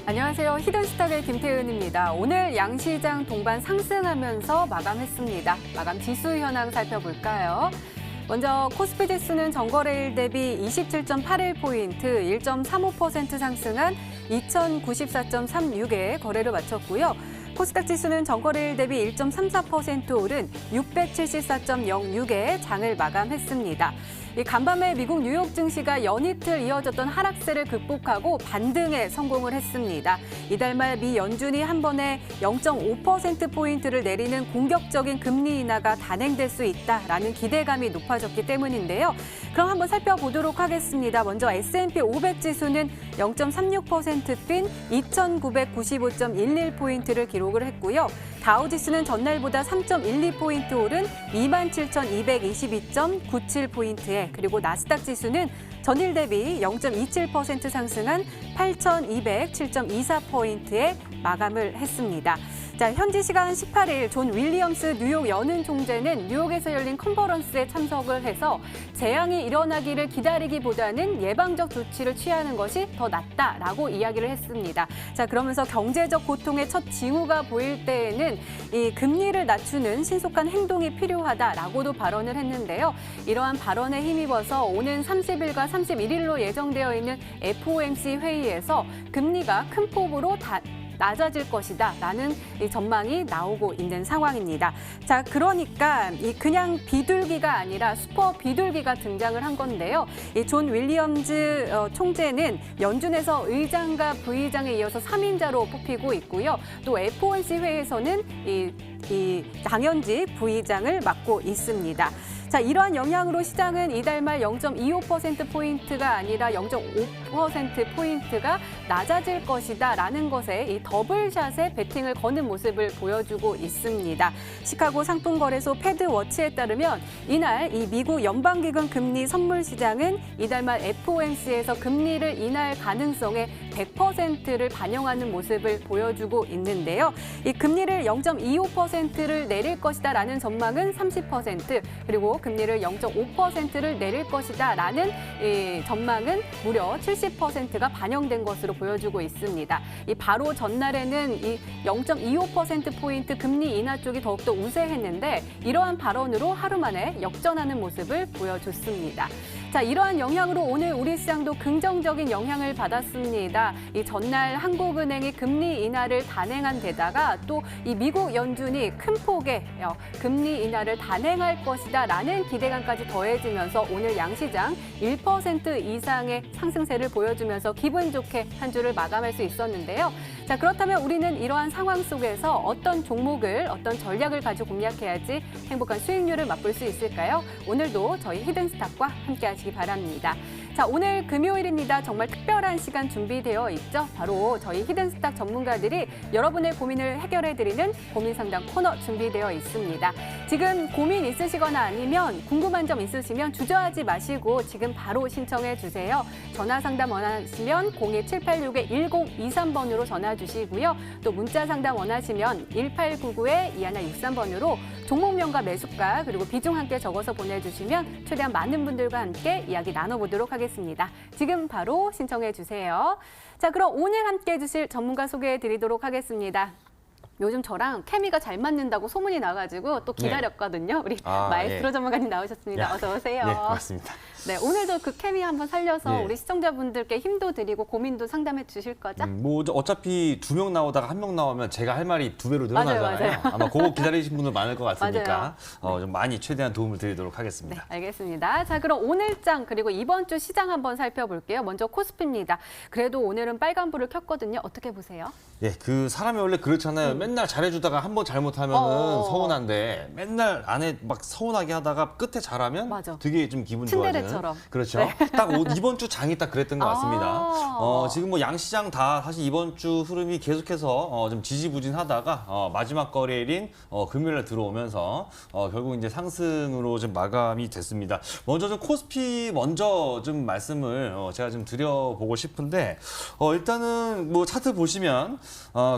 안녕하세요. 히든스탁의 김태은입니다. 오늘 양시장 동반 상승하면서 마감했습니다. 마감 지수 현황 살펴볼까요? 먼저 코스피 지수는 전거래일 대비 27.81포인트, 1.35% 상승한 2094.36에 거래를 마쳤고요. 코스닥 지수는 전거래일 대비 1.34% 오른 674.06에 장을 마감했습니다. 간밤에 미국 뉴욕 증시가 연이틀 이어졌던 하락세를 극복하고 반등에 성공을 했습니다. 이달 말 미 연준이 한 번에 0.5%포인트를 내리는 공격적인 금리 인하가 단행될 수 있다라는 기대감이 높아졌기 때문인데요. 그럼 한번 살펴보도록 하겠습니다. 먼저 S&P 500 지수는 0.36% 뛴 2,995.11포인트를 기록을 했고요. 다우지수는 전날보다 3.12포인트 오른 27,222.97포인트에 그리고 나스닥 지수는 전일 대비 0.27% 상승한 8,207.24포인트에 마감을 했습니다. 자, 현지 시간 18일 존 윌리엄스 뉴욕 연은 총재는 뉴욕에서 열린 컨퍼런스에 참석을 해서 재앙이 일어나기를 기다리기보다는 예방적 조치를 취하는 것이 더 낫다라고 이야기를 했습니다. 자, 그러면서 경제적 고통의 첫 징후가 보일 때에는 이 금리를 낮추는 신속한 행동이 필요하다라고도 발언을 했는데요. 이러한 발언에 힘입어서 오는 30일과 31일로 예정되어 있는 FOMC 회의에서 금리가 큰 폭으로 낮아질 것이다 라는 전망이 나오고 있는 상황입니다. 자, 그러니까 그냥 비둘기가 아니라 슈퍼 비둘기가 등장을 한 건데요. 존 윌리엄즈 총재는 연준에서 의장과 부의장에 이어서 3인자로 뽑히고 있고요. 또 FOMC 회의에서는 이 장현지 부의장을 맡고 있습니다. 자, 이러한 영향으로 시장은 이달 말 0.25%포인트가 아니라 0.5%포인트가 낮아질 것이다라는 것에 이 더블샷에 베팅을 거는 모습을 보여주고 있습니다. 시카고 상품거래소 패드워치에 따르면 이날 이 미국 연방기금 금리 선물 시장은 이달 말 FOMC에서 금리를 인하할 가능성의 100%를 반영하는 모습을 보여주고 있는데요. 이 금리를 0.25%를 내릴 것이다라는 전망은 30%, 그리고 금리를 0.5%를 내릴 것이다라는 전망은 무려 70%가 반영된 것으로 보여주고 있습니다. 바로 전날에는 이 0.25%포인트 금리 인하 쪽이 더욱더 우세했는데 이러한 발언으로 하루 만에 역전하는 모습을 보여줬습니다. 자, 이러한 영향으로 오늘 우리 시장도 긍정적인 영향을 받았습니다. 이 전날 한국은행이 금리 인하를 단행한 데다가 또 이 미국 연준이 큰 폭의 금리 인하를 단행할 것이다라는 기대감까지 더해지면서 오늘 양시장 1% 이상의 상승세를 보여주면서 기분 좋게 한 주를 마감할 수 있었는데요. 자, 그렇다면 우리는 이러한 상황 속에서 어떤 종목을, 어떤 전략을 가지고 공략해야지 행복한 수익률을 맛볼 수 있을까요? 오늘도 저희 히든스탁과 함께 하시기 바랍니다. 자, 오늘 금요일입니다. 정말 특별한 시간 준비되어 있죠. 바로 저희 히든스탁 전문가들이 여러분의 고민을 해결해드리는 고민 상담 코너 준비되어 있습니다. 지금 고민 있으시거나 아니면 궁금한 점 있으시면 주저하지 마시고 지금 바로 신청해 주세요. 전화 상담 원하시면 02786-1023번으로 전화 주시고요. 또 문자 상담 원하시면 1899-2163번으로 종목명과 매수가 그리고 비중 함께 적어서 보내주시면 최대한 많은 분들과 함께 이야기 나눠보도록 하겠습니다. 지금 바로 신청해 주세요. 자, 그럼 오늘 함께 해주실 전문가 소개해 드리도록 하겠습니다. 요즘 저랑 케미가 잘 맞는다고 소문이 나가지고 또 기다렸거든요. 우리 마에스트로 전문가님 나오셨습니다. 어서 오세요. 네, 반갑습니다. 네, 오늘도 그 케미 한번 살려서 네. 우리 시청자분들께 힘도 드리고 고민도 상담해 주실 거죠? 뭐 어차피 2명 나오다가 1명 나오면 제가 할 말이 2배로 늘어나잖아요. 맞아요. 아마 그거 기다리신 분들 많을 것 같으니까 맞아요. 좀 많이 최대한 도움을 드리도록 네, 하겠습니다. 알겠습니다. 자, 그럼 오늘장 그리고 이번 주 시장 한번 살펴볼게요. 먼저 코스피입니다. 그래도 오늘은 빨간불을 켰거든요. 어떻게 보세요? 예, 그 사람이 원래 그렇잖아요. 맨날 잘해주다가 한 번 잘못하면은 서운한데 맨날 안에 막 서운하게 하다가 끝에 잘하면 맞아. 되게 좀 기분 좋아지는. 츤데레처럼. 그렇죠. 딱 이번 주 장이 딱 그랬던 것 같습니다. 지금 뭐 양시장 다 사실 이번 주 흐름이 계속해서 좀 지지부진하다가 마지막 거래일인 금요일에 들어오면서 결국 이제 상승으로 좀 마감이 됐습니다. 먼저 좀 코스피 먼저 좀 말씀을 제가 좀 드려보고 싶은데 일단은 뭐 차트 보시면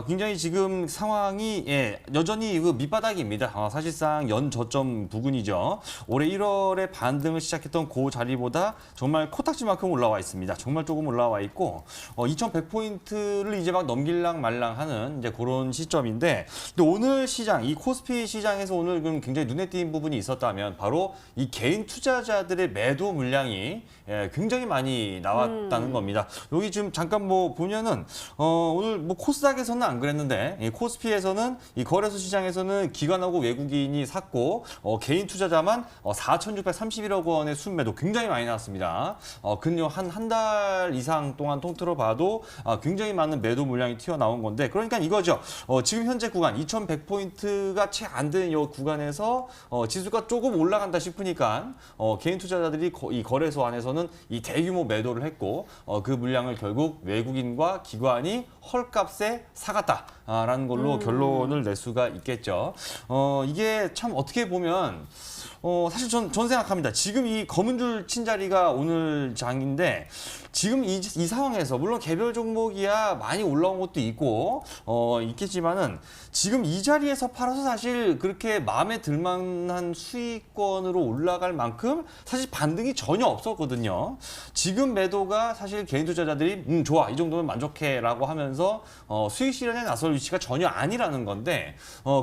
굉장히 지금 상황이 여전히 그 밑바닥입니다. 사실상 연 저점 부근이죠. 올해 1월에 반등을 시작했던 그 자리 자리보다 정말 코딱지만큼 올라와 있습니다. 정말 조금 올라와 있고 2,100포인트를 이제 막 넘길랑 말랑 하는 이제 그런 시점인데 근데 오늘 시장, 이 코스피 시장에서 오늘 굉장히 눈에 띄는 부분이 있었다면 바로 이 개인 투자자들의 매도 물량이 굉장히 많이 나왔다는 겁니다. 여기 지금 잠깐 뭐 보면은 오늘 뭐 코스닥에서는 안 그랬는데 이 코스피에서는 이 거래소 시장에서는 기관하고 외국인이 샀고 개인 투자자만 4,631억 원의 순매도 굉장히 많이 나왔습니다. 근요 한 달 이상 동안 통틀어 봐도 굉장히 많은 매도 물량이 튀어나온 건데 그러니까 이거죠. 지금 현재 구간 2,100포인트가 채 안 되는 이 구간에서 지수가 조금 올라간다 싶으니까 개인 투자자들이 이 거래소 안에서는 이 대규모 매도를 했고 그 물량을 결국 외국인과 기관이 헐값에 사갔다라는 걸로 결론을 낼 수가 있겠죠. 이게 참 어떻게 보면 사실 전 생각합니다. 지금 이 검은 줄 친 자리가 오늘 장인데 지금 이 상황에서 물론 개별 종목이야 많이 올라온 것도 있고 있겠지만은 지금 이 자리에서 팔아서 사실 그렇게 마음에 들 만한 수익권으로 올라갈 만큼 사실 반등이 전혀 없었거든요. 지금 매도가 사실 개인 투자자들이 좋아 이 정도면 만족해라고 하면서 수익 실현에 나설 위치가 전혀 아니라는 건데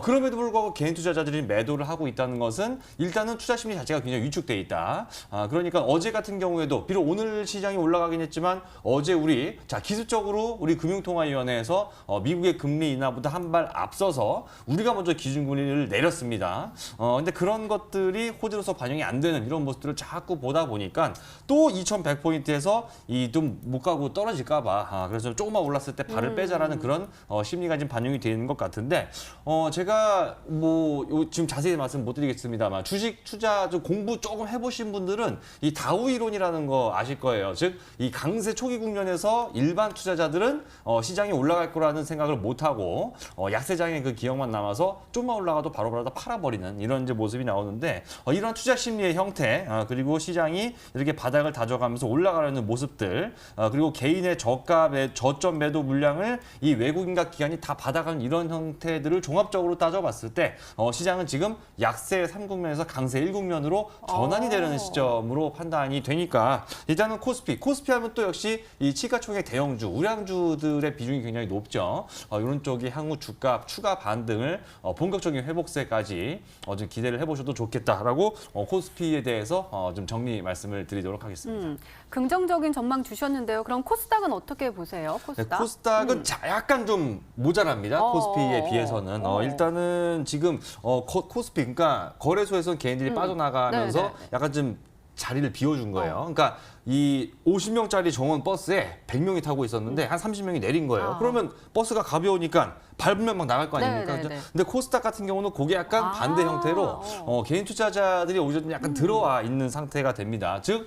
그럼에도 불구하고 개인 투자자들이 매도를 하고 있다는 것은 일단은 투자 심리 자체가 굉장히 위축돼 있다. 그러니까 어제 같은 경우에도 비록 오늘 시장이 올라가긴 했지만 어제 우리 기술적으로 우리 금융통화위원회에서 미국의 금리 인하보다 한 발 앞서서 우리가 먼저 기준금리를 내렸습니다. 근데 그런 것들이 호재로서 반영이 안 되는 이런 모습들을 자꾸 보다 보니까 또 2,100포인트에서 이 좀 못 가고 떨어질까 봐 그래서 조금만 올랐을 때 발을 빼자라는 그런 심리가 지금 반영이 되는 것 같은데 제가 뭐 지금 자세히 말씀 못 드리겠습니다만 주식 투자 좀 공부 조금 해보신 분들은 이 다우 이론이라는 거 아실 거예요. 즉 이 강세 초기 국면에서 일반 투자자들은 시장이 올라갈 거라는 생각을 못 하고 약세장의 그 기억만 남아서 좀만 올라가도 바로바로 다 팔아버리는 이런 이제 모습이 나오는데 이런 투자 심리의 형태 그리고 시장이 이렇게 바닥을 다져가면서 올라가려는 모습들 그리고 개인의 저점 매도 물량을 이 외국인과 기관이 다 받아가는 이런 형태들을 종합적으로 따져봤을 때 시장은 지금 약세 3국면에서 강세 1국면으로 전환이 되려는 시점으로 판단이 되니까 일단은 코스피 하면 또 역시 이 시가총액 대형주, 우량주들의 비중이 굉장히 높죠. 이런 쪽이 향후 주가 추가 반등을 본격적인 회복세까지 좀 기대를 해보셔도 좋겠다라고 코스피에 대해서 좀 정리 말씀을 드리도록 하겠습니다. 긍정적인 전망 주셨는데요. 그럼 코스닥은 어떻게 보세요? 코스닥? 네, 코스닥은 약간 좀 모자랍니다. 코스피에 비해서는. 일단은 지금 코스피, 그러니까 거래소에서는 개인들이 빠져나가면서 네네. 약간 좀 자리를 비워준 거예요. 그러니까 이 50명짜리 정원 버스에 100명이 타고 있었는데 한 30명이 내린 거예요. 그러면 버스가 가벼우니까 밟으면 막 나갈 거 아닙니까? 네네네. 근데 코스닥 같은 경우는 그게 약간 반대 형태로 개인 투자자들이 오히려 좀 약간 들어와 있는 상태가 됩니다. 즉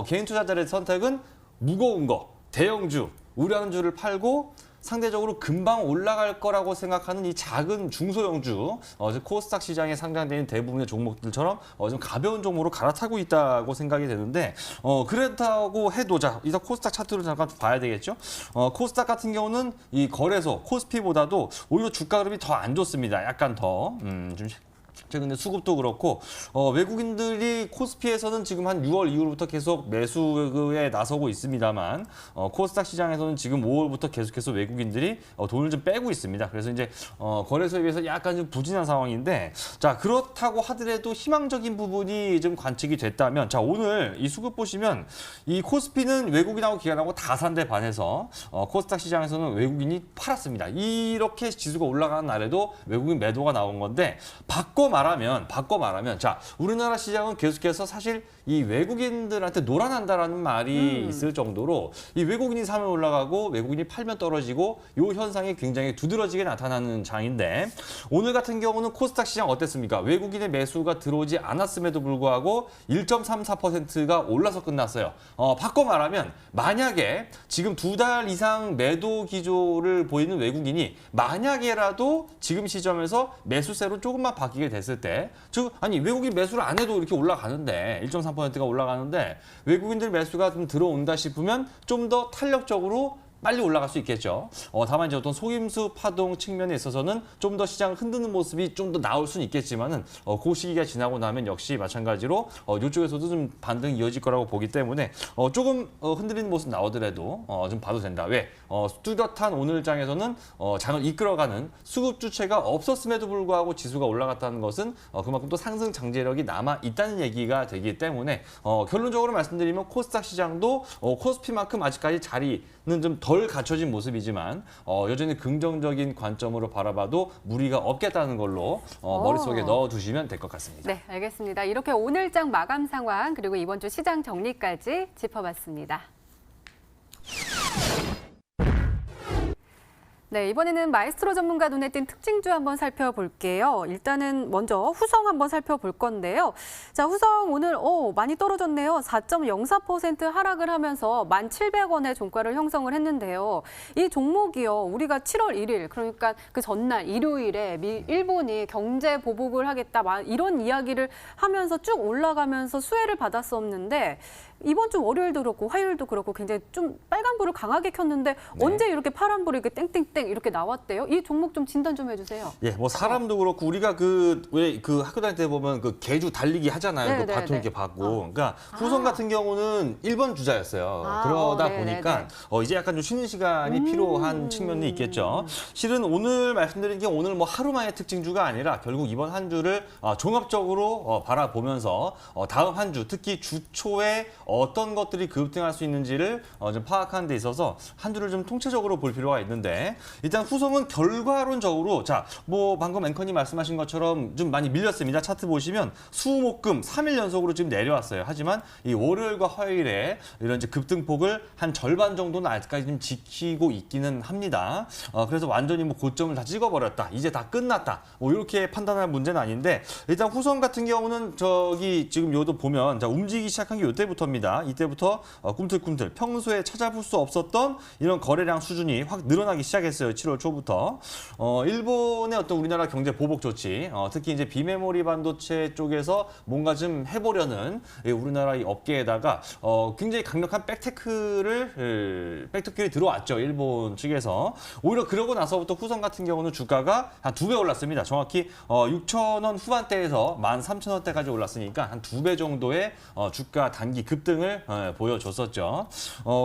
개인 투자자들의 선택은 무거운 거, 대형주, 우량주를 팔고 상대적으로 금방 올라갈 거라고 생각하는 이 작은 중소형주, 즉 코스닥 시장에 상장되는 대부분의 종목들처럼 좀 가벼운 종목으로 갈아타고 있다고 생각이 되는데 그렇다고 해도 이따 코스닥 차트를 잠깐 봐야 되겠죠. 코스닥 같은 경우는 이 거래소 코스피보다도 오히려 주가 흐름이 더 안 좋습니다. 약간 더 좀 최근에 수급도 그렇고 외국인들이 코스피에서는 지금 한 6월 이후부터 계속 매수에 나서고 있습니다만 코스닥 시장에서는 지금 5월부터 계속해서 외국인들이 돈을 좀 빼고 있습니다. 그래서 이제 거래소에 비해서 약간 좀 부진한 상황인데 자 그렇다고 하더라도 희망적인 부분이 좀 관측이 됐다면 자 오늘 이 수급 보시면 이 코스피는 외국인하고 기관하고 다 산데 반해서 코스닥 시장에서는 외국인이 팔았습니다. 이렇게 지수가 올라가는 날에도 외국인 매도가 나온 건데 바꿔 말하면 자 우리나라 시장은 계속해서 사실 이 외국인들한테 놀아난다라는 말이 있을 정도로 이 외국인이 사면 올라가고 외국인이 팔면 떨어지고 이 현상이 굉장히 두드러지게 나타나는 장인데 오늘 같은 경우는 코스닥 시장 어땠습니까? 외국인의 매수가 들어오지 않았음에도 불구하고 1.34%가 올라서 끝났어요. 바꿔 말하면 만약에 지금 2달 이상 매도 기조를 보이는 외국인이 만약에라도 지금 시점에서 매수세로 조금만 바뀌게 됐을 때 즉 아니 외국인 매수를 안 해도 이렇게 올라가는데 1.3%가 올라가는데 외국인들 매수가 좀 들어온다 싶으면 좀 더 탄력적으로 빨리 올라갈 수 있겠죠. 다만 이제 어떤 속임수 파동 측면에 있어서는 좀 더 시장을 흔드는 모습이 좀 더 나올 수는 있겠지만은 그 시기가 지나고 나면 역시 마찬가지로 이쪽에서도 좀 반등이 이어질 거라고 보기 때문에 조금 흔들리는 모습 나오더라도 좀 봐도 된다. 왜? 뚜렷한 오늘장에서는 장을 이끌어가는 수급 주체가 없었음에도 불구하고 지수가 올라갔다는 것은 그만큼 또 상승 장제력이 남아 있다는 얘기가 되기 때문에 결론적으로 말씀드리면 코스닥 시장도 코스피만큼 아직까지 자리는 좀 덜 갖춰진 모습이지만 여전히 긍정적인 관점으로 바라봐도 무리가 없겠다는 걸로 머릿속에 넣어두시면 될 것 같습니다. 네, 알겠습니다. 이렇게 오늘장 마감 상황 그리고 이번 주 시장 정리까지 짚어봤습니다. 네, 이번에는 마에스트로 전문가 눈에 띈 특징주 한번 살펴볼게요. 일단은 먼저 후성 한번 살펴볼 건데요. 자, 후성 오늘 많이 떨어졌네요. 4.04% 하락을 하면서 1,700원의 종가를 형성을 했는데요. 이 종목이요, 우리가 7월 1일, 그러니까 그 전날 일요일에 일본이 경제 보복을 하겠다, 이런 이야기를 하면서 쭉 올라가면서 수혜를 받았었는데 이번 주 월요일도 그렇고 화요일도 그렇고 굉장히 좀 빨간불을 강하게 켰는데 언제 이렇게 파란불이 이렇게 땡땡땡 이렇게 나왔대요? 이 종목 좀 진단 좀 해주세요. 예, 뭐 사람도 그렇고 우리가 왜 그 학교 다닐 때 보면 그 개주 달리기 하잖아요. 그 바톤 이렇게 받고. 그러니까 후성 같은 경우는 1번 주자였어요. 그러다 보니까 이제 약간 좀 쉬는 시간이 필요한 측면이 있겠죠. 실은 오늘 말씀드린 게 오늘 뭐 하루 만의 특징주가 아니라 결국 이번 한 주를 종합적으로 바라보면서 다음 한 주, 특히 주 초에 어떤 것들이 급등할 수 있는지를 좀 파악하는 데 있어서 한 주를 좀 통체적으로 볼 필요가 있는데 일단 후성은 결과론적으로 뭐 방금 앵커님 말씀하신 것처럼 좀 많이 밀렸습니다. 차트 보시면 수목금 3일 연속으로 지금 내려왔어요. 하지만 이 월요일과 화요일에 이런 이제 급등폭을 한 절반 정도는 아직까지 좀 지키고 있기는 합니다. 그래서 완전히 뭐 고점을 다 찍어버렸다. 이제 다 끝났다. 뭐 이렇게 판단할 문제는 아닌데 일단 후성 같은 경우는 지금 요도 보면 움직이기 시작한 게 이때부터입니다. 이때부터 꿈틀꿈틀 평소에 찾아볼 수 없었던 이런 거래량 수준이 확 늘어나기 시작했어요. 7월 초부터. 일본의 어떤 우리나라 경제 보복 조치, 특히 이제 비메모리 반도체 쪽에서 뭔가 좀 해보려는 우리나라 이 업계에다가 굉장히 강력한 백테크를 들어왔죠. 일본 측에서. 오히려 그러고 나서부터 후성 같은 경우는 주가가 한 2배 올랐습니다. 정확히 6,000원 후반대에서 13,000원대까지 올랐으니까 한 2배 정도의 주가 단기 급등을 보여줬었죠.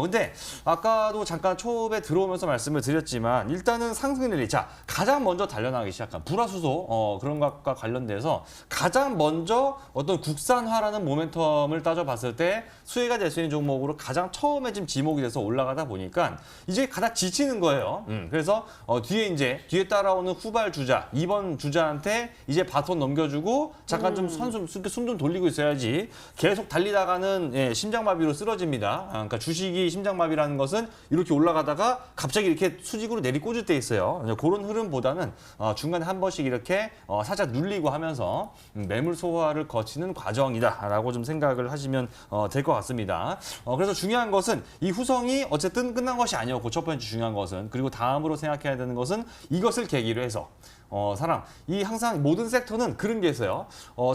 근데 아까도 잠깐 초반에 들어오면서 말씀을 드렸지만 일단은 상승 랠리. 가장 먼저 달려나가기 시작한 불화수소 그런 것과 관련돼서 가장 먼저 어떤 국산화라는 모멘텀을 따져봤을 때 수혜가 될 수 있는 종목으로 가장 처음에 지금 지목이 돼서 올라가다 보니까 이제 가장 지치는 거예요. 그래서 뒤에 따라오는 후발 주자, 2번 주자한테 이제 바톤 넘겨주고 잠깐 좀 숨 좀 돌리고 있어야지 계속 달리다가는 심장마비로 쓰러집니다. 그러니까 주식이 심장마비라는 것은 이렇게 올라가다가 갑자기 이렇게 수직으로 내리꽂을 때 있어요. 그런 흐름보다는 중간에 한 번씩 이렇게 살짝 눌리고 하면서 매물 소화를 거치는 과정이다라고 좀 생각을 하시면 될 것 같습니다. 그래서 중요한 것은 이 후성이 어쨌든 끝난 것이 아니었고 첫 번째 중요한 것은 그리고 다음으로 생각해야 되는 것은 이것을 계기로 해서 이 항상 모든 섹터는 그런 게 있어요.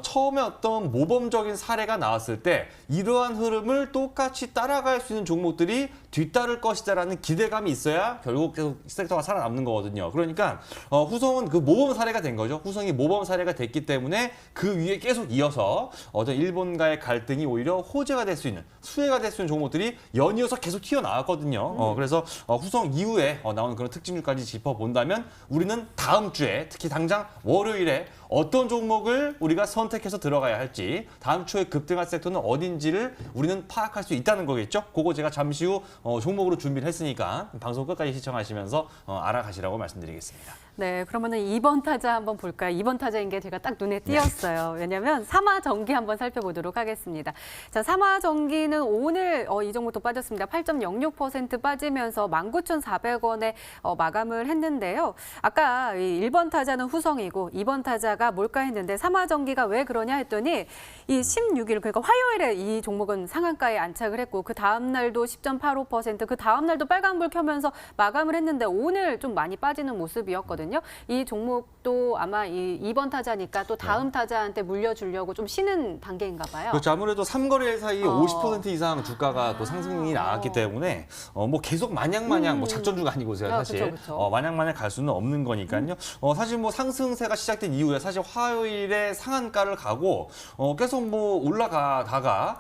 처음에 어떤 모범적인 사례가 나왔을 때 이러한 흐름을 똑같이 따라갈 수 있는 종목들이 뒤따를 것이다라는 기대감이 있어야 결국 계속 섹터가 살아남는 거거든요. 그러니까 후성은 그 모범 사례가 된 거죠. 후성이 모범 사례가 됐기 때문에 그 위에 계속 이어서 어떤 일본과의 갈등이 오히려 호재가 될 수 있는, 수혜가 될 수 있는 종목들이 연이어서 계속 튀어나왔거든요. 그래서 후성 이후에 나오는 그런 특징들까지 짚어본다면 우리는 다음 주에 특히 당장 월요일에 어떤 종목을 우리가 선택해서 들어가야 할지 다음 주에 급등할 섹터는 어딘지를 우리는 파악할 수 있다는 거겠죠. 그거 제가 잠시 후 종목으로 준비를 했으니까 방송 끝까지 시청하시면서 알아가시라고 말씀드리겠습니다. 네, 그러면은 2번 타자 한번 볼까요? 2번 타자인 게 제가 딱 눈에 띄었어요. 왜냐면 삼화전기 한번 살펴보도록 하겠습니다. 자, 삼화전기는 오늘 이 종목도 빠졌습니다. 8.06% 빠지면서 19,400원에 마감을 했는데요. 아까 1번 타자는 후성이고 2번 타자가 뭘까 했는데 삼화전기가 왜 그러냐 했더니 이 16일 그러니까 화요일에 이 종목은 상한가에 안착을 했고 그 다음 날도 10.85%, 그 다음 날도 빨간불 켜면서 마감을 했는데 오늘 좀 많이 빠지는 모습이었거든요. 있거든요. 이 종목도 아마 이 2번 타자니까 또 다음 타자한테 물려주려고 좀 쉬는 단계인가 봐요. 그렇죠. 아무래도 3거래일 사이에 50% 이상 주가가 또 상승이 나왔기 때문에 뭐 계속 마냥 뭐 작전주가 아니고서요, 사실. 그쵸. 마냥 갈 수는 없는 거니까요. 사실 뭐 상승세가 시작된 이후에 사실 화요일에 상한가를 가고 계속 뭐 올라가다가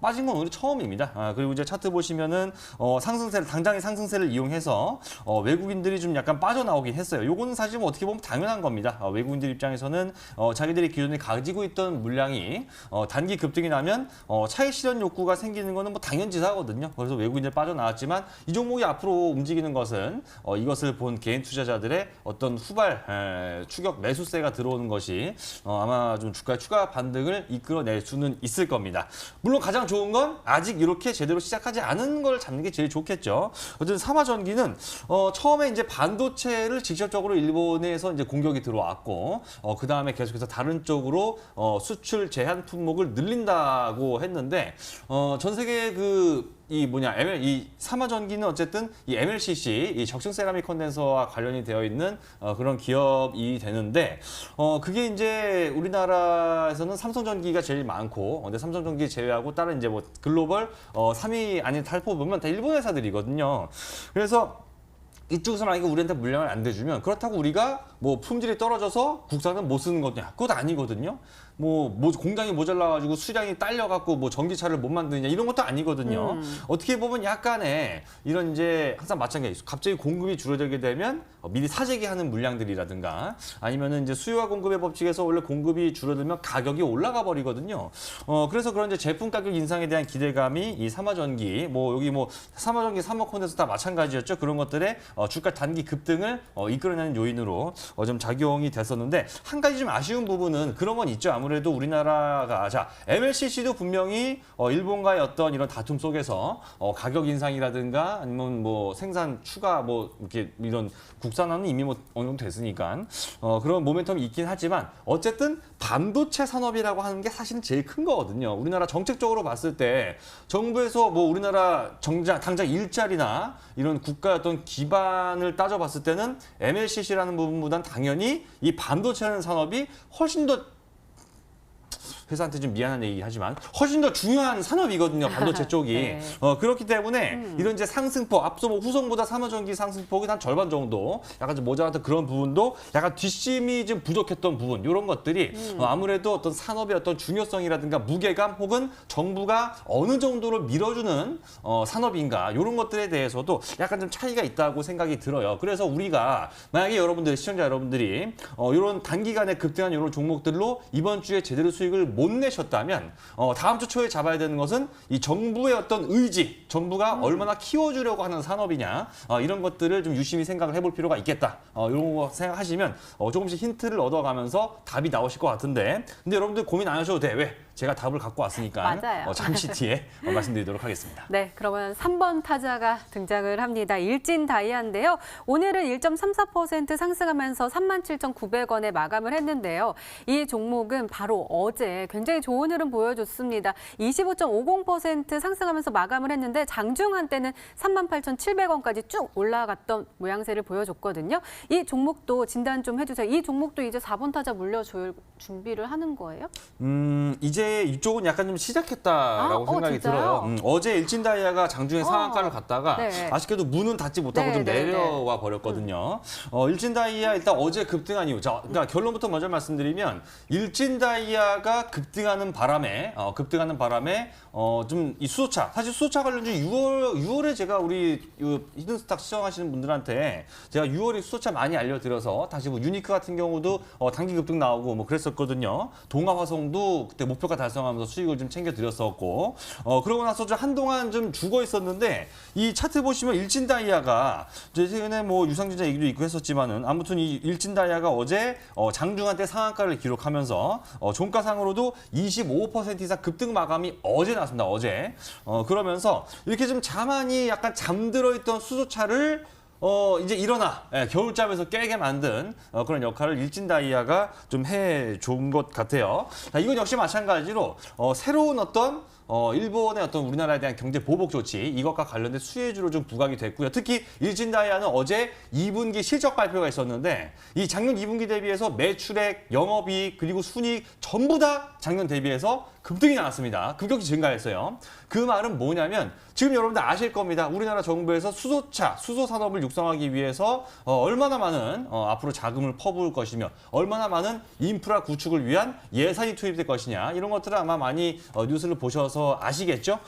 빠진 건 오늘 처음입니다. 그리고 이제 차트 보시면은 상승세를 당장의 상승세를 이용해서 외국인들이 좀 약간 빠져나오긴 했어요. 요거는 사실 뭐 어떻게 보면 당연한 겁니다. 외국인들 입장에서는 자기들이 기존에 가지고 있던 물량이 단기 급등이 나면 차익 실현 욕구가 생기는 거는 뭐 당연지사거든요. 그래서 외국인들 빠져나왔지만 이 종목이 앞으로 움직이는 것은 이것을 본 개인 투자자들의 어떤 후발 추격 매수세가 들어오는 것이 아마 좀 주가의 추가 반등을 이끌어낼 수는 있을 겁니다. 물론 가장 좋은 건 아직 이렇게 제대로 시작하지 않은 걸 잡는 게 제일 좋겠죠. 어쨌든 삼화전기는 처음에 이제 반도체를 직접적으로 일본에서 이제 공격이 들어왔고 그 다음에 계속해서 다른 쪽으로 수출 제한 품목을 늘린다고 했는데 전 세계 이 삼화전기는 어쨌든 이 MLCC, 이 적층 세라믹 컨덴서와 관련이 되어 있는 그런 기업이 되는데 그게 이제 우리나라에서는 삼성전기가 제일 많고 근데 삼성전기 제외하고 다른 이제 뭐 글로벌 3위 아닌 탈포 보면 다 일본 회사들이거든요. 그래서 이쪽에서 만약에 우리한테 물량을 안 대주면 그렇다고 우리가 뭐 품질이 떨어져서 국산은 못 쓰는 거냐? 그것 아니거든요. 뭐 공장이 모자라가지고 수량이 딸려갖고 뭐 전기차를 못 만드느냐 이런 것도 아니거든요. 어떻게 보면 약간의 이런 이제 항상 마찬가지. 갑자기 공급이 줄어들게 되면 미리 사재기하는 물량들이라든가 아니면은 이제 수요와 공급의 법칙에서 원래 공급이 줄어들면 가격이 올라가 버리거든요. 그래서 그런 이제 제품 가격 인상에 대한 기대감이 이 삼화전기 여기 삼화전기, 삼화콘덴서 다 마찬가지였죠. 그런 것들의 주가 단기 급등을 이끌어내는 요인으로 좀 작용이 됐었는데 한 가지 좀 아쉬운 부분은 그런 건 있죠. 아무래도 우리나라가 MLCC도 분명히 일본과의 어떤 이런 다툼 속에서 가격 인상이라든가 아니면 뭐 생산 추가 이렇게 이런 국산화는 이미 어느 정도 됐으니까 그런 모멘텀이 있긴 하지만 어쨌든 반도체 산업이라고 하는 게 사실은 제일 큰 거거든요. 우리나라 정책적으로 봤을 때 정부에서 우리나라 당장 일자리나 이런 국가의 어떤 기반을 따져봤을 때는 MLCC라는 부분보단 당연히 이 반도체라는 산업이 훨씬 더 회사한테 좀 미안한 얘기 하지만 훨씬 더 중요한 산업이거든요. 반도체 쪽이. 네. 그렇기 때문에 이런 이제 상승폭, 앞서 후성보다 삼화전기 상승폭이 한 절반 정도 약간 좀 모자랐던 그런 부분도 약간 뒷심이 좀 부족했던 부분 이런 것들이 아무래도 어떤 산업의 어떤 중요성이라든가 무게감 혹은 정부가 어느 정도로 밀어주는 산업인가 이런 것들에 대해서도 약간 좀 차이가 있다고 생각이 들어요. 그래서 우리가 만약에 시청자 여러분들이 이런 단기간에 급등한 이런 종목들로 이번 주에 제대로 수익을 못 내셨다면 다음 주 초에 잡아야 되는 것은 이 정부의 어떤 의지, 정부가 얼마나 키워주려고 하는 산업이냐 이런 것들을 좀 유심히 생각을 해볼 필요가 있겠다. 이런 거 생각하시면 조금씩 힌트를 얻어가면서 답이 나오실 것 같은데 근데 여러분들 고민 안 하셔도 돼. 왜? 제가 답을 갖고 왔으니까 맞아요. 잠시 뒤에 말씀드리도록 하겠습니다. 네, 그러면 3번 타자가 등장을 합니다. 일진다이아인데요. 오늘은 1.34% 상승하면서 37,900원에 마감을 했는데요. 이 종목은 바로 어제 굉장히 좋은 흐름 보여줬습니다. 25.50% 상승하면서 마감을 했는데 장중한 때는 38,700원까지 쭉 올라갔던 모양새를 보여줬거든요. 이 종목도 진단 좀 해주세요. 이 종목도 이제 4번 타자 물려줄 준비를 하는 거예요? 이제 이쪽은 약간 좀 시작했다라고 생각이 들어요. 어제 일진다이아가 장중에 상한가를 갔다가 네. 아쉽게도 문은 닫지 못하고 좀 내려와 버렸거든요. 일진다이아 일단 어제 급등한 이유. 그러니까 결론부터 먼저 말씀드리면 일진다이아가 급등하는 바람에 좀 이 수소차 사실 수소차 관련주 6월에 제가 우리 히든스탁 시청하시는 분들한테 제가 6월에 수소차 많이 알려드려서 다시 유니크 같은 경우도 단기 급등 나오고 그랬었거든요. 동아화성도 그때 목표가 달성하면서 수익을 좀 챙겨드렸었고 그러고 나서 좀 한동안 좀 죽어 있었는데 이 차트 보시면 일진다이아가 최근에 유상증자 얘기도 있고 했었지만은 아무튼 이 일진다이아가 어제 장중한 때 상한가를 기록하면서 종가상으로도 25% 이상 급등 마감이 어제 나왔습니다. 어제 그러면서 이렇게 좀 가만히 약간 잠들어 있던 수소차를 이제 일어나 겨울잠에서 깨게 만든 그런 역할을 일진다이아가 좀 해준 것 같아요. 이건 역시 마찬가지로 새로운 어떤 일본의 어떤 우리나라에 대한 경제 보복 조치 이것과 관련된 수혜주로 좀 부각이 됐고요. 특히 일진다이아는 어제 2분기 실적 발표가 있었는데 이 작년 2분기 대비해서 매출액, 영업이익 그리고 순이익 전부 다 작년 대비해서 급등이 나왔습니다. 급격히 증가했어요. 그 말은 뭐냐면 지금 여러분들 아실 겁니다. 우리나라 정부에서 수소차, 수소 산업을 육성하기 위해서 얼마나 많은 앞으로 자금을 퍼부을 것이며 얼마나 많은 인프라 구축을 위한 예산이 투입될 것이냐 이런 것들을 아마 많이 뉴스를 보셔서 아시겠죠.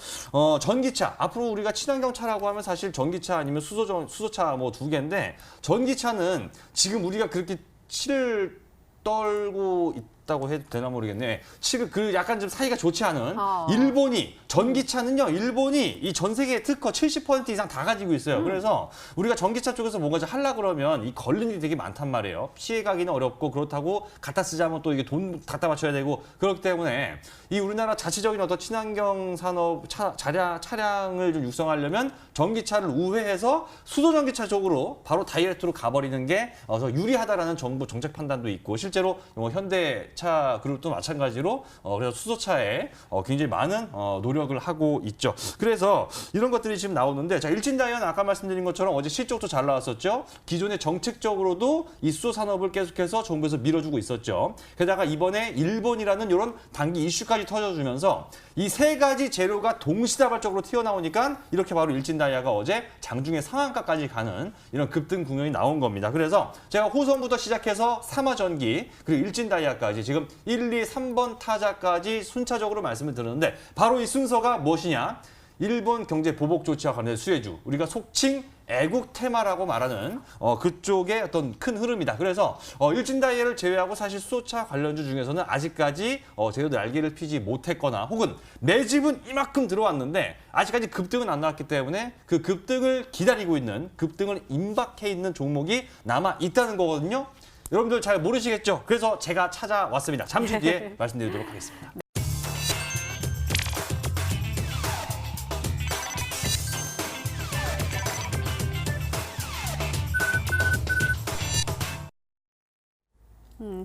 전기차 앞으로 우리가 친환경 차라고 하면 사실 전기차 아니면 수소차 뭐 두 개인데 전기차는 지금 우리가 그렇게 치를 떨고 있다고 해도 되나 모르겠네. 지금 그 약간 좀 사이가 좋지 않은 일본이 전기차는요. 일본이 이 전 세계 특허 70% 이상 다 가지고 있어요. 그래서 우리가 전기차 쪽에서 뭔가 좀 하려 그러면 이 걸리는 일이 되게 많단 말이에요. 피해 가기는 어렵고 그렇다고 갖다 쓰자면 또 이게 돈 갖다 바쳐야 되고 그렇기 때문에 이 우리나라 자체적인 어떤 친환경 산업 차량을 좀 육성하려면 전기차를 우회해서 수소 전기차 쪽으로 바로 다이렉트로 가버리는 게 더 유리하다라는 정부 정책 판단도 있고 실제로 현대차 그룹도 마찬가지로 그래서 수소차에 굉장히 많은 노력을 하고 있죠. 그래서 이런 것들이 지금 나오는데 자 일진다이아는 아까 말씀드린 것처럼 어제 실적도 잘 나왔었죠. 기존에 정책적으로도 이 수소 산업을 계속해서 정부에서 밀어주고 있었죠. 게다가 이번에 일본이라는 이런 단기 이슈까지 터져주면서 이 세 가지 재료가 동시다발적으로 튀어나오니까 이렇게 바로 일진다이아가 어제 장중에 상한가까지 가는 이런 급등 국면이 나온 겁니다. 그래서 제가 호선부터 시작해서 삼화전기 그리고 일진다이아까지 지금 1, 2, 3번 타자까지 순차적으로 말씀을 드렸는데 바로 이 순서가 무엇이냐? 일본 경제 보복 조치와 관련된 수혜주, 우리가 속칭 애국 테마라고 말하는 그쪽의 어떤 큰 흐름이다. 그래서 일진다이아를 제외하고 사실 수소차 관련주 중에서는 아직까지 제대로 날개를 피지 못했거나 혹은 매집은 이만큼 들어왔는데 아직까지 급등은 안 나왔기 때문에 그 급등을 기다리고 있는 급등을 임박해 있는 종목이 남아 있다는 거거든요. 여러분들 잘 모르시겠죠? 그래서 제가 찾아왔습니다. 잠시 뒤에 말씀드리도록 하겠습니다.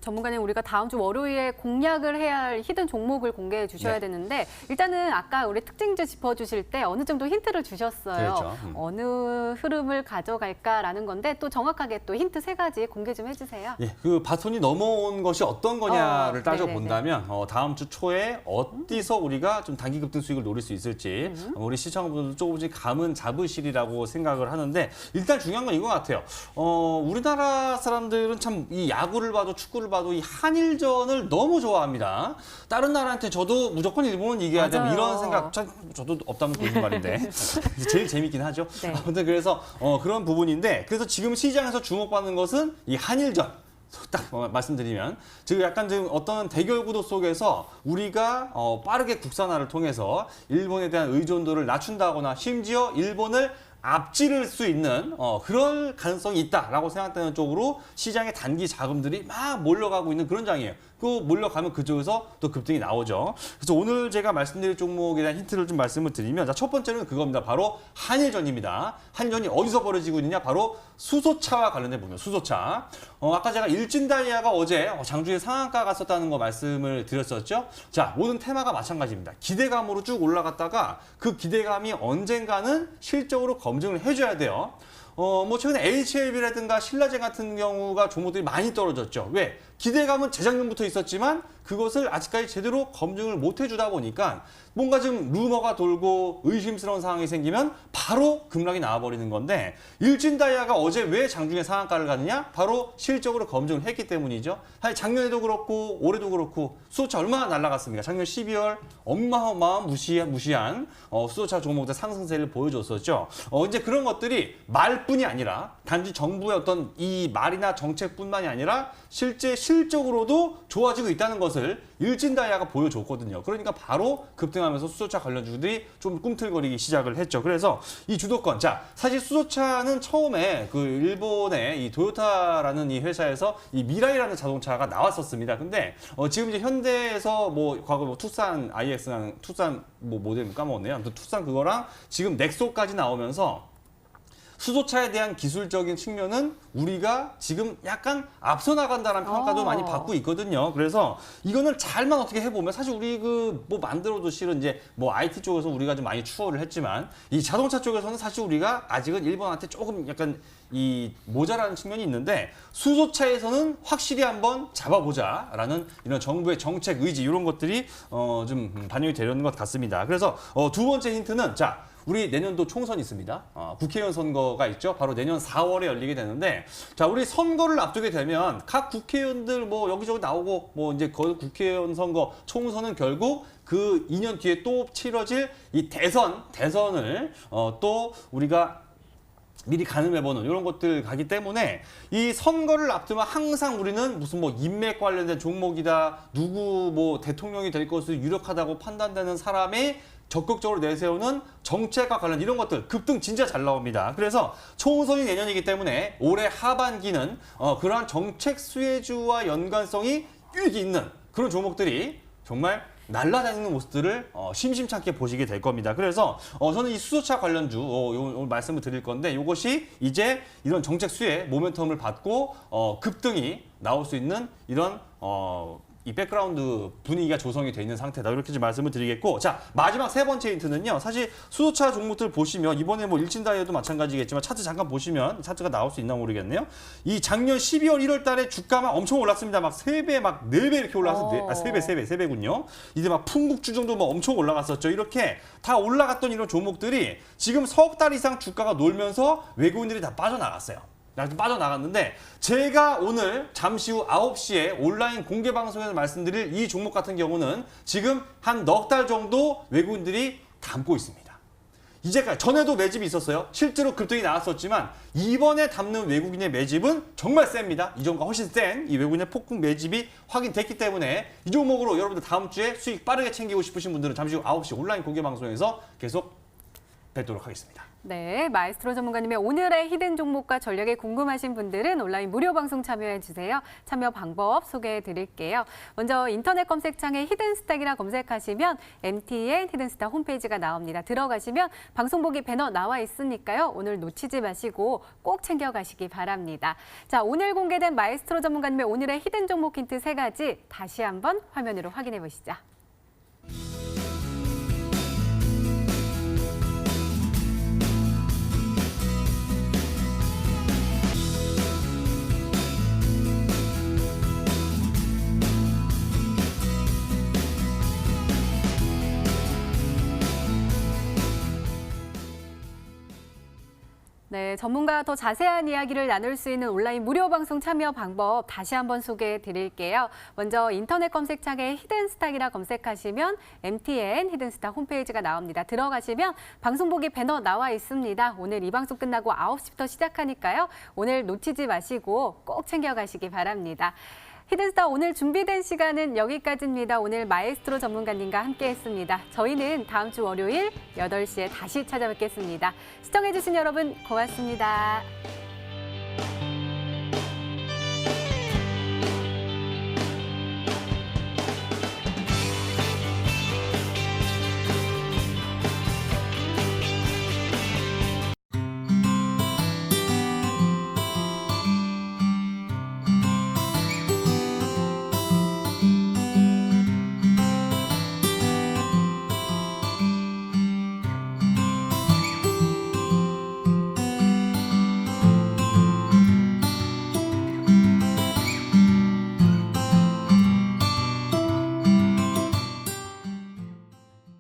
전문가님, 우리가 다음 주 월요일에 공략을 해야 할 히든 종목을 공개해 주셔야 되는데 일단은 아까 우리 특징주 짚어주실 때 어느 정도 힌트를 주셨어요. 그렇죠. 어느 흐름을 가져갈까라는 건데 또 정확하게 또 힌트 세 가지 공개 좀 해주세요. 예, 그 바톤이 넘어온 것이 어떤 거냐를 따져본다면 네네네. 다음 주 초에 어디서 우리가 좀 단기 급등 수익을 노릴 수 있을지 우리 시청자분들도 조금씩 감은 잡으시리라고 생각을 하는데 일단 중요한 건 이거 같아요. 우리나라 사람들은 참 이 야구를 봐도 축구를 봐도 이 한일전을 너무 좋아합니다. 다른 나라한테 저도 무조건 일본은 이겨야 돼. 맞아요. 이런 생각 참 저도 없다면 거짓말인데 제일 재밌긴 하죠. 네. 아무튼 그래서 그런 부분인데 그래서 지금 시장에서 주목받는 것은 이 한일전. 딱 말씀드리면 지금 약간 지금 어떤 대결 구도 속에서 우리가 빠르게 국산화를 통해서 일본에 대한 의존도를 낮춘다거나 심지어 일본을 앞지를 수 있는 그럴 가능성이 있다라고 생각되는 쪽으로 시장의 단기 자금들이 막 몰려가고 있는 그런 장이에요. 그 몰려가면 그쪽에서 또 급등이 나오죠. 그래서 오늘 제가 말씀드릴 종목에 대한 힌트를 좀 말씀을 드리면 자, 첫 번째는 그겁니다. 바로 한일전입니다. 한일전이 어디서 벌어지고 있느냐? 바로 수소차와 관련된 부분, 수소차. 아까 제가 일진다이아가 어제 장중에 상한가 갔었다는 거 말씀을 드렸었죠. 자, 모든 테마가 마찬가지입니다. 기대감으로 쭉 올라갔다가 그 기대감이 언젠가는 실적으로 검증을 해줘야 돼요. 뭐 최근에 HLB라든가 신라젠 같은 경우가 종목들이 많이 떨어졌죠. 왜? 기대감은 재작년부터 있었지만 그것을 아직까지 제대로 검증을 못 해주다 보니까 뭔가 좀 루머가 돌고 의심스러운 상황이 생기면 바로 급락이 나와버리는 건데 일진다이아가 어제 왜 장중에 상한가를 가느냐? 바로 실적으로 검증을 했기 때문이죠. 사실 작년에도 그렇고 올해도 그렇고 수소차 얼마나 날아갔습니까? 작년 12월 어마어마한 무시한 수소차 종목들 상승세를 보여줬었죠. 이제 그런 것들이 말뿐이 아니라 단지 정부의 어떤 이 말이나 정책뿐만이 아니라 실제 실적으로도 좋아지고 있다는 것을 일진다이아가 보여줬거든요. 그러니까 바로 급등하면서 수소차 관련주들이 좀 꿈틀거리기 시작을 했죠. 그래서 이 주도권, 자 사실 수소차는 처음에 그 일본의 이 도요타라는 이 회사에서 이 미라이라는 자동차가 나왔었습니다. 근데 지금 이제 현대에서 뭐 과거 뭐 투싼 IX라는 투싼 뭐 모델 까먹었네요. 아무튼 투싼 그거랑 지금 넥소까지 나오면서 수소차에 대한 기술적인 측면은 우리가 지금 약간 앞서 나간다는 평가도 많이 받고 있거든요. 그래서 이거는 잘만 어떻게 해보면 사실 우리 그 뭐 만들어도 실은 이제 뭐 IT 쪽에서 우리가 좀 많이 추월을 했지만 이 자동차 쪽에서는 사실 우리가 아직은 일본한테 조금 약간 이 모자라는 측면이 있는데 수소차에서는 확실히 한번 잡아보자라는 이런 정부의 정책 의지 이런 것들이 좀 반영이 되려는 것 같습니다. 그래서 두 번째 힌트는 자. 우리 내년도 총선이 있습니다. 국회의원 선거가 있죠. 바로 내년 4월에 열리게 되는데, 자, 우리 선거를 앞두게 되면 각 국회의원들 뭐 여기저기 나오고 뭐 이제 국회의원 선거 총선은 결국 그 2년 뒤에 또 치러질 이 대선을 또 우리가 미리 가늠해보는 이런 것들 가기 때문에 이 선거를 앞두면 항상 우리는 무슨 뭐 인맥 관련된 종목이다, 누구 뭐 대통령이 될 것으로 유력하다고 판단되는 사람의 적극적으로 내세우는 정책과 관련 이런 것들 급등 진짜 잘 나옵니다. 그래서 총선이 내년이기 때문에 올해 하반기는 그러한 정책 수혜주와 연관성이 유익이 있는 그런 종목들이 정말 날아다니는 모습들을 심심찮게 보시게 될 겁니다. 그래서 저는 이 수소차 관련주 오늘 말씀을 드릴 건데 이것이 이제 이런 정책 수혜 모멘텀을 받고 급등이 나올 수 있는 이런 이 백그라운드 분위기가 조성이 돼 있는 상태다. 이렇게 좀 말씀을 드리겠고, 자, 마지막 세 번째 힌트는요. 사실 수소차 종목들 보시면 이번에 뭐 일진다이어도 마찬가지겠지만 차트 잠깐 보시면 차트가 나올 수 있나 모르겠네요. 이 작년 12월 1월 달에 주가만 엄청 올랐습니다. 막 3배, 막 4배 이렇게 올랐었는데, 3배군요. 이제 막 풍국주 정도 뭐 엄청 올라갔었죠. 이렇게 다 올라갔던 이런 종목들이 지금 석 달 이상 주가가 놀면서 외국인들이 다 빠져나갔어요. 빠져나갔는데 제가 오늘 잠시 후 9시에 온라인 공개 방송에서 말씀드릴 이 종목 같은 경우는 지금 한 넉 달 정도 외국인들이 담고 있습니다. 이제까지 전에도 매집이 있었어요. 실제로 급등이 나왔었지만 이번에 담는 외국인의 매집은 정말 셉니다. 이전과 훨씬 센 이 외국인의 폭풍 매집이 확인됐기 때문에 이 종목으로 여러분들 다음 주에 수익 빠르게 챙기고 싶으신 분들은 잠시 후 9시 온라인 공개 방송에서 계속 뵙도록 하겠습니다. 네, 마에스트로 전문가님의 오늘의 히든 종목과 전략이 궁금하신 분들은 온라인 무료 방송 참여해 주세요. 참여 방법 소개해 드릴게요. 먼저 인터넷 검색창에 히든스탁이라 검색하시면 MTN 히든스탁 홈페이지가 나옵니다. 들어가시면 방송 보기 배너 나와 있으니까요. 오늘 놓치지 마시고 꼭 챙겨가시기 바랍니다. 자, 오늘 공개된 마에스트로 전문가님의 오늘의 히든 종목 힌트 3가지 다시 한번 화면으로 확인해 보시죠. 네, 전문가와 더 자세한 이야기를 나눌 수 있는 온라인 무료 방송 참여 방법 다시 한번 소개해 드릴게요. 먼저 인터넷 검색창에 히든스탁이라 검색하시면 MTN 히든스탁 홈페이지가 나옵니다. 들어가시면 방송 보기 배너 나와 있습니다. 오늘 이 방송 끝나고 9시부터 시작하니까요. 오늘 놓치지 마시고 꼭 챙겨가시기 바랍니다. 히든스타 오늘 준비된 시간은 여기까지입니다. 오늘 마에스트로 전문가님과 함께했습니다. 저희는 다음 주 월요일 8시에 다시 찾아뵙겠습니다. 시청해주신 여러분 고맙습니다.